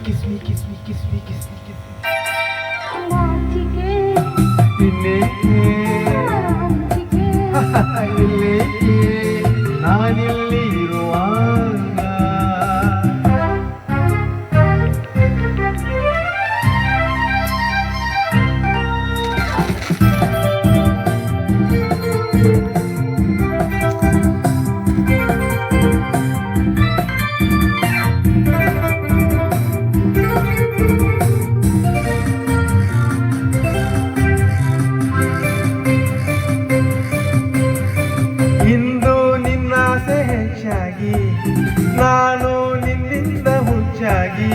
kiss me, kiss me, kiss me, kiss me, kiss me. ನಾಚಿಕೆ ಇನ್ನೇಕೆ ನಾಚಿಕೆ ಇಲ್ಲೇಕೆ ನಾನಿಲ್ಲಿ ಇರುವಾಗ ಇಂದು ನಿನ್ನಾಸೆ ಹೆಚ್ಚಾಗಿ ನಾನು ನಿನ್ನಿಂದ ಹುಚ್ಚಾಗಿ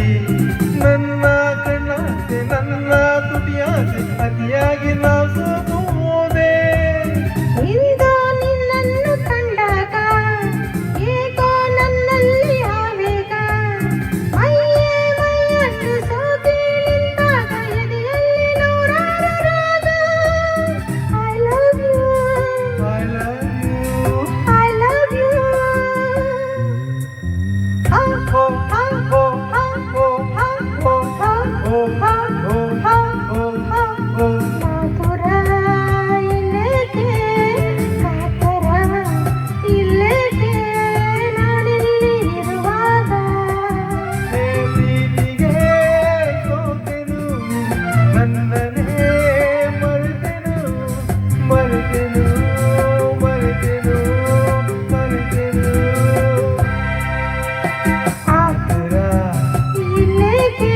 ನನ್ನ ಕಣ್ಣಾಸೆ ನನ್ನ ತುಟಿಯಾಸೆ ಅತಿಯಾಗಿ ನಾ ಸೋತು ಹೋದೆ ಇಂದು ನಿನ್ನನ್ನು ಕಂಡಾಗ ಏಕೋ ನನ್ನಲ್ಲಿ ಆವೇಗ ಮೈಯೇ ಮೈಯನ್ನು ಸೋಕಿ ನಿಂತಾಗ ಎದೆಯಲ್ಲಿ ನೂರಾರು ರಾಗ I love you I love you I love you oh oh oh oh oh oh ಮಧುರ ಇಲ್ಲೇಕೆ ಕಾತರ ಇಲ್ಲೇಕೆ ನಾನಿಲ್ಲಿ ಇರುವಾಗ ಪ್ರೀತಿಗೆ ಸೋತೆನು ನನ್ನನ್ನೇ ಮರೆತೆನು ಮರೆತೆನು ಮರೆತೆನು ಮರೆತೆನು ಆತರ ಇಲ್ಲೇಕೆ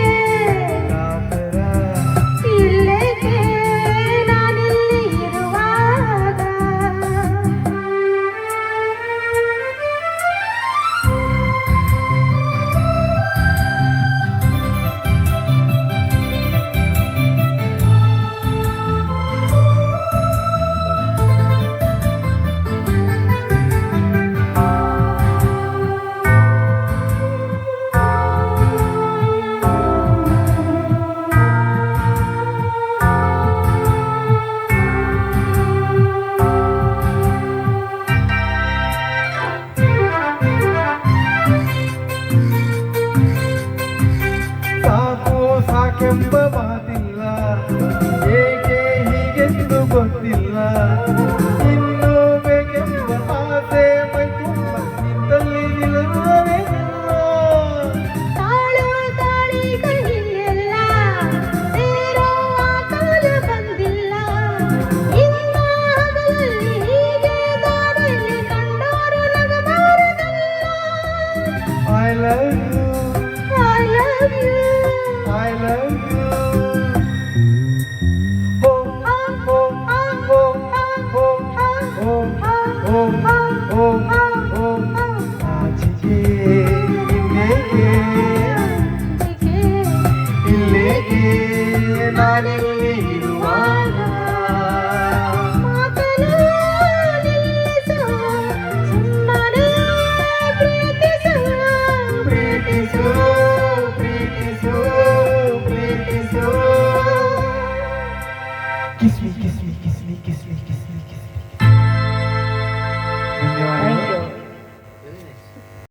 ಕಾತರ ಇಲ್ಲೇಕೆ ನಾನಿಲ್ಲಿ ಇರುವಾಗ ಸಾಕು ಸಾಕೆಂಬ ಮಾತಿಲ್ಲ ಏಕೆ ಹೀಗೆಂದು ಗೊತ್ತಿಲ್ಲ ಇನ್ನು ಬೇಕೆಂಬ ಆಸೆ ಮೈ ತುಂಬ ನಿಂತಲ್ಲಿ ನಿಲ್ಲುವುದೆಲ್ಲ ತಾಳು ತಾಳಿಗಳಿಲ್ಲ ಸೇರುವ ಕಾಲ ಬಂದಿಲ್ಲ ಇನ್ನ ಹಗಲಲ್ಲಿ ಹೀಗೆ ದಾರಿಯಲ್ಲಿ ಕಂಡೋರು ನಗಬಾರದಲ್ಲ I love you I love you I love you oh oh oh oh oh oh oh ನಾಚಿಕೆ ಇನ್ನೇಕೆ ಇಲ್ಲೇಕೆ ನಾನಿಲ್ಲಿ ಇರುವಾಗ ಮಾತನು ನಿಲ್ಲಿಸು ಸುಮ್ಮನೆ ಪ್ರೀತಿಸು ಪ್ರೀತಿಸು ಪ್ರೀತಿಸು ಪ್ರೀತಿಸು kiss me kiss me kiss me kiss me kiss me kiss me ಧನ್ಯವಾದಗಳು